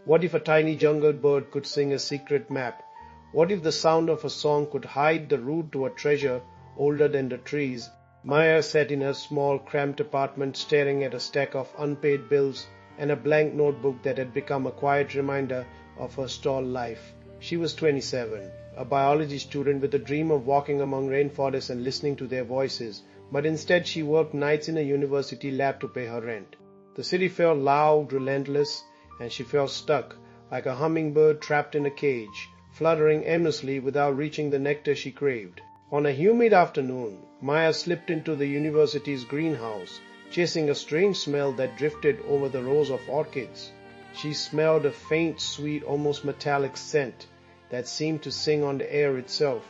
What if a tiny jungle bird could sing a secret map? What if the sound of a song could hide the route to a treasure older than the trees? Maya sat in her small, cramped apartment staring at a stack of unpaid bills and a blank notebook that had become a quiet reminder of her stalled life. She was 27, a biology student with a dream of walking among rainforests and listening to their voices, but instead she worked nights in a university lab to pay her rent. The city felt loud, relentless, and she felt stuck, like a hummingbird trapped in a cage, fluttering aimlessly without reaching the nectar she craved. On a humid afternoon, Maya slipped into the university's greenhouse, chasing a strange smell that drifted over the rows of orchids. She smelled a faint, sweet, almost metallic scent that seemed to sing on the air itself.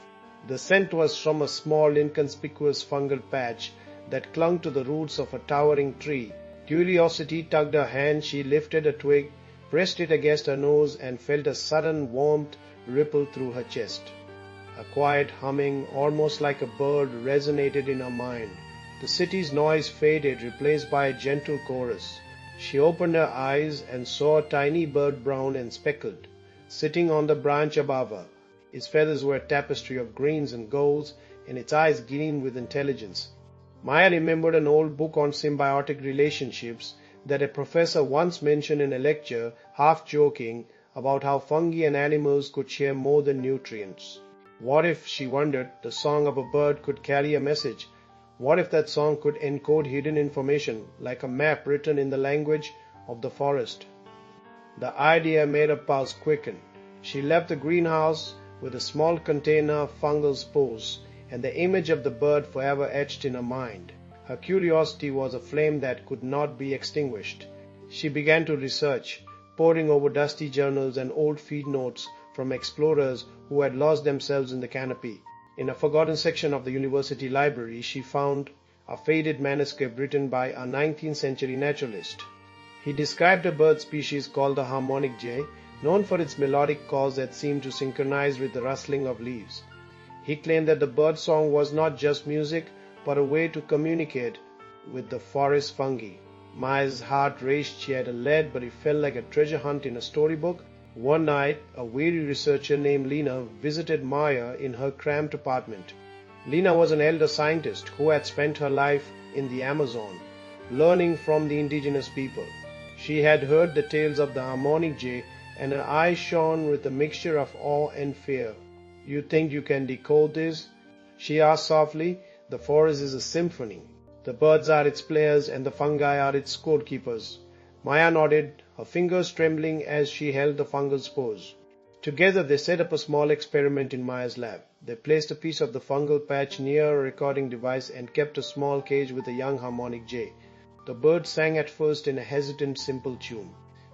The scent was from a small, inconspicuous fungal patch that clung to the roots of a towering tree. Curiosity tugged her hand. She lifted a twig, pressed it against her nose, and felt a sudden warmth ripple through her chest. A quiet humming, almost like a bird, resonated in her mind. The city's noise faded, replaced by a gentle chorus. She opened her eyes and saw a tiny bird, brown and speckled, sitting on the branch above her. Its feathers were a tapestry of greens and golds, and its eyes gleamed with intelligence. Maya remembered an old book on symbiotic relationships that a professor once mentioned in a lecture, half joking, about how fungi and animals could share more than nutrients. What if, she wondered, the song of a bird could carry a message? What if that song could encode hidden information, like a map written in the language of the forest? The idea made her pulse quicken. She left the greenhouse with a small container of fungal spores and the image of the bird forever etched in her mind. Her curiosity was a flame that could not be extinguished. She began to research, poring over dusty journals and old field notes from explorers who had lost themselves in the canopy. In a forgotten section of the university library, she found a faded manuscript written by a 19th century naturalist. He described a bird species called the Harmonic Jay, known for its melodic calls that seemed to synchronize with the rustling of leaves. He claimed that the bird song was not just music, but a way to communicate with the forest fungi. Maya's heart raced. She had a lead, but it felt like a treasure hunt in a storybook. One night, a weary researcher named Lena visited Maya in her cramped apartment. Lena was an elder scientist who had spent her life in the Amazon, learning from the indigenous people. She had heard the tales of the Harmonic Jay, and her eyes shone with a mixture of awe and fear. "You think you can decode this?" she asked softly. "The forest is a symphony. The birds are its players and the fungi are its scorekeepers." Maya nodded, her fingers trembling as she held the fungal spores. Together they set up a small experiment in Maya's lab. They placed a piece of the fungal patch near a recording device and kept a small cage with a young harmonic jay. The bird sang at first in a hesitant, simple tune.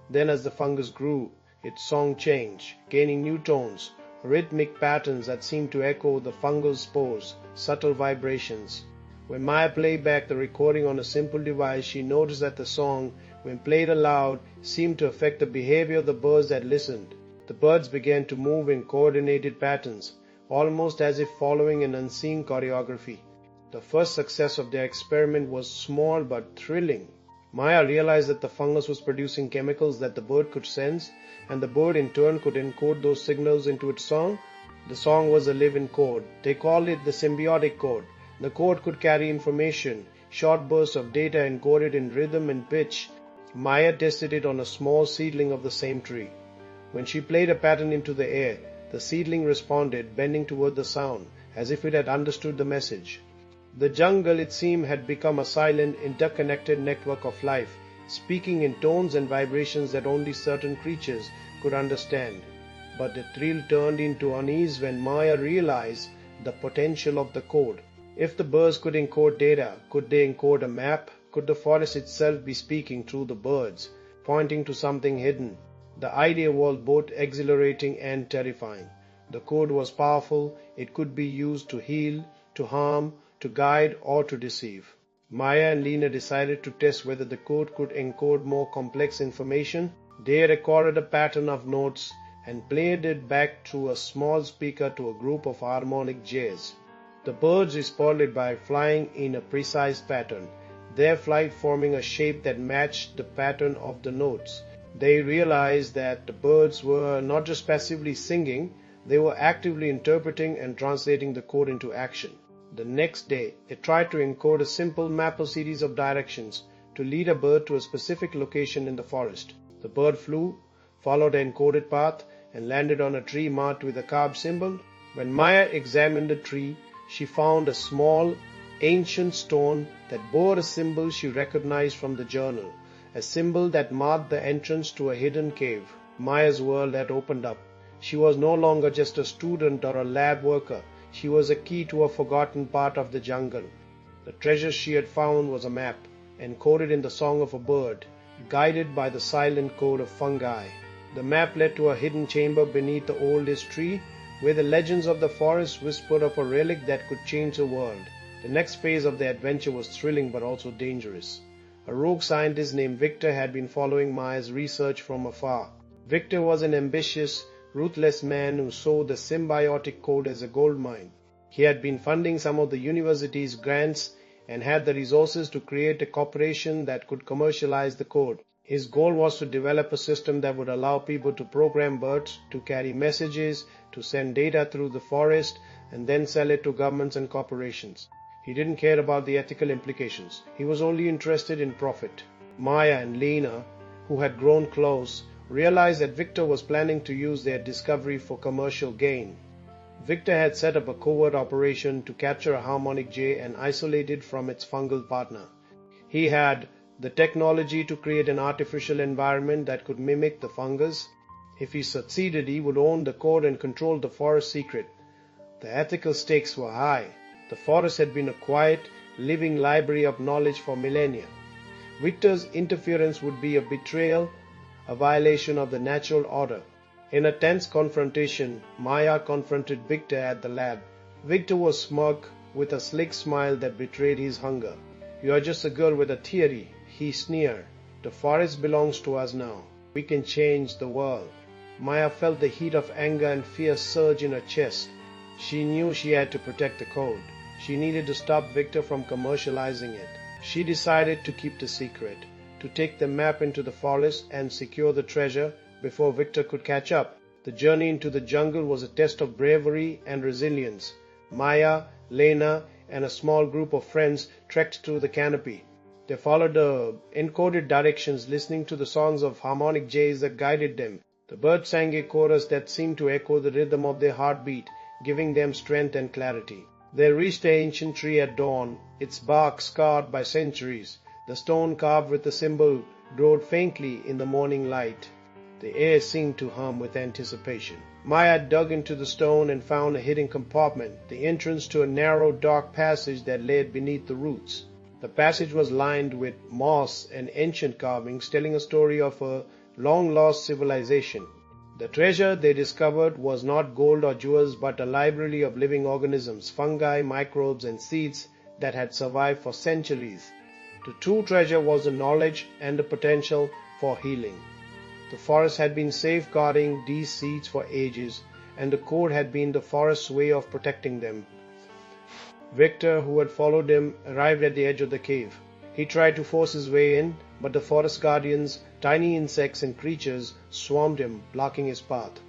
Then as the fungus grew, its song changed, gaining new tones, rhythmic patterns that seemed to echo the fungal spores, subtle vibrations. When Maya played back the recording on a simple device, she noticed that the song, when played aloud, seemed to affect the behavior of the birds that listened. The birds began to move in coordinated patterns, almost as if following an unseen choreography. The first success of their experiment was small but thrilling. Maya realized that the fungus was producing chemicals that the bird could sense, and the bird in turn could encode those signals into its song. The song was a living code. They called it the Symbiotic Code. The code could carry information, short bursts of data encoded in rhythm and pitch. Maya tested it on a small seedling of the same tree. When she played a pattern into the air, the seedling responded, bending toward the sound, as if it had understood the message. The jungle, it seemed, had become a silent, interconnected network of life, speaking in tones and vibrations that only certain creatures could understand. But the thrill turned into unease when Maya realized the potential of the code. If the birds could encode data, could they encode a map? Could the forest itself be speaking through the birds, pointing to something hidden? The idea was both exhilarating and terrifying. The code was powerful. It could be used to heal, to harm, to guide, or to deceive. Maya and Lena decided to test whether the code could encode more complex information. They recorded a pattern of notes and played it back through a small speaker to a group of harmonic jays. The birds responded by flying in a precise pattern, their flight forming a shape that matched the pattern of the notes. They realized that the birds were not just passively singing, they were actively interpreting and translating the code into action. The next day, they tried to encode a simple map or series of directions to lead a bird to a specific location in the forest. The bird flew, followed an encoded path, and landed on a tree marked with a carved symbol. When Maya examined the tree, she found a small, ancient stone that bore a symbol she recognized from the journal, a symbol that marked the entrance to a hidden cave. Maya's world had opened up. She was no longer just a student or a lab worker. She was a key to a forgotten part of the jungle. The treasure she had found was a map, encoded in the song of a bird, guided by the silent code of fungi. The map led to a hidden chamber beneath the oldest tree, where the legends of the forest whispered of a relic that could change the world. The next phase of the adventure was thrilling but also dangerous. A rogue scientist named Victor had been following Maya's research from afar. Victor was an ambitious, ruthless man who saw the Symbiotic Code as a gold mine. He had been funding some of the university's grants and had the resources to create a corporation that could commercialize the code. His goal was to develop a system that would allow people to program birds, to carry messages, to send data through the forest, and then sell it to governments and corporations. He didn't care about the ethical implications. He was only interested in profit. Maya and Lena, who had grown close, realized that Victor was planning to use their discovery for commercial gain. Victor had set up a covert operation to capture a Harmonic Jay and isolate it from its fungal partner. He had the technology to create an artificial environment that could mimic the fungus. If he succeeded, he would own the code and control the forest secret. The ethical stakes were high. The forest had been a quiet, living library of knowledge for millennia. Victor's interference would be a betrayal, a violation of the natural order. In a tense confrontation, Maya confronted Victor at the lab. Victor was smug, with a slick smile that betrayed his hunger. "You are just a girl with a theory," he sneered. "The forest belongs to us now. We can change the world." Maya felt the heat of anger and fear surge in her chest. She knew she had to protect the code. She needed to stop Victor from commercializing it. She decided to keep the secret, to take the map into the forest and secure the treasure before Victor could catch up. The journey into the jungle was a test of bravery and resilience. Maya, Lena, and a small group of friends trekked through the canopy. They followed the encoded directions, listening to the songs of Harmonic Jays that guided them. The birds sang a chorus that seemed to echo the rhythm of their heartbeat, giving them strength and clarity. They reached the ancient tree at dawn, its bark scarred by centuries. The stone carved with the symbol glowed faintly in the morning light. The air seemed to hum with anticipation. Maya dug into the stone and found a hidden compartment, the entrance to a narrow, dark passage that lay beneath the roots. The passage was lined with moss and ancient carvings telling a story of a long-lost civilization. The treasure they discovered was not gold or jewels but a library of living organisms, fungi, microbes, and seeds that had survived for centuries. The true treasure was the knowledge and the potential for healing. The forest had been safeguarding these seeds for ages, and the code had been the forest's way of protecting them. Victor, who had followed him, arrived at the edge of the cave. He tried to force his way in, but the forest guardians, tiny insects and creatures, swarmed him, blocking his path.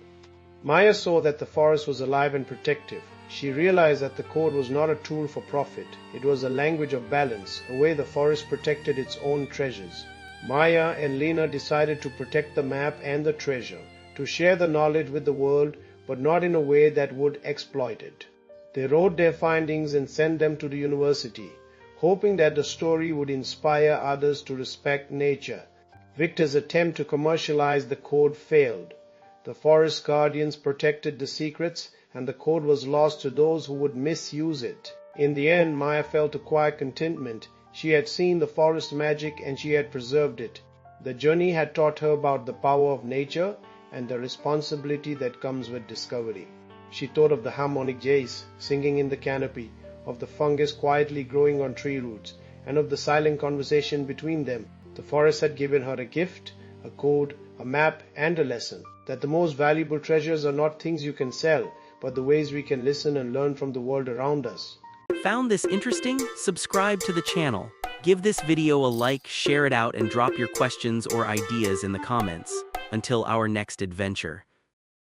Maya saw that the forest was alive and protective. She realized that the code was not a tool for profit. It was a language of balance, a way the forest protected its own treasures. Maya and Lena decided to protect the map and the treasure, to share the knowledge with the world, but not in a way that would exploit it. They wrote their findings and sent them to the university, hoping that the story would inspire others to respect nature. Victor's attempt to commercialize the code failed. The forest guardians protected the secrets, and the code was lost to those who would misuse it. In the end, Maya felt a quiet contentment. She had seen the forest magic and she had preserved it. The journey had taught her about the power of nature and the responsibility that comes with discovery. She thought of the harmonic jays singing in the canopy, of the fungus quietly growing on tree roots, and of the silent conversation between them. The forest had given her a gift, a code, a map, and a lesson, that the most valuable treasures are not things you can sell, but the ways we can listen and learn from the world around us. Found this interesting? Subscribe to the channel. Give this video a like, share it out, and drop your questions or ideas in the comments. Until our next adventure.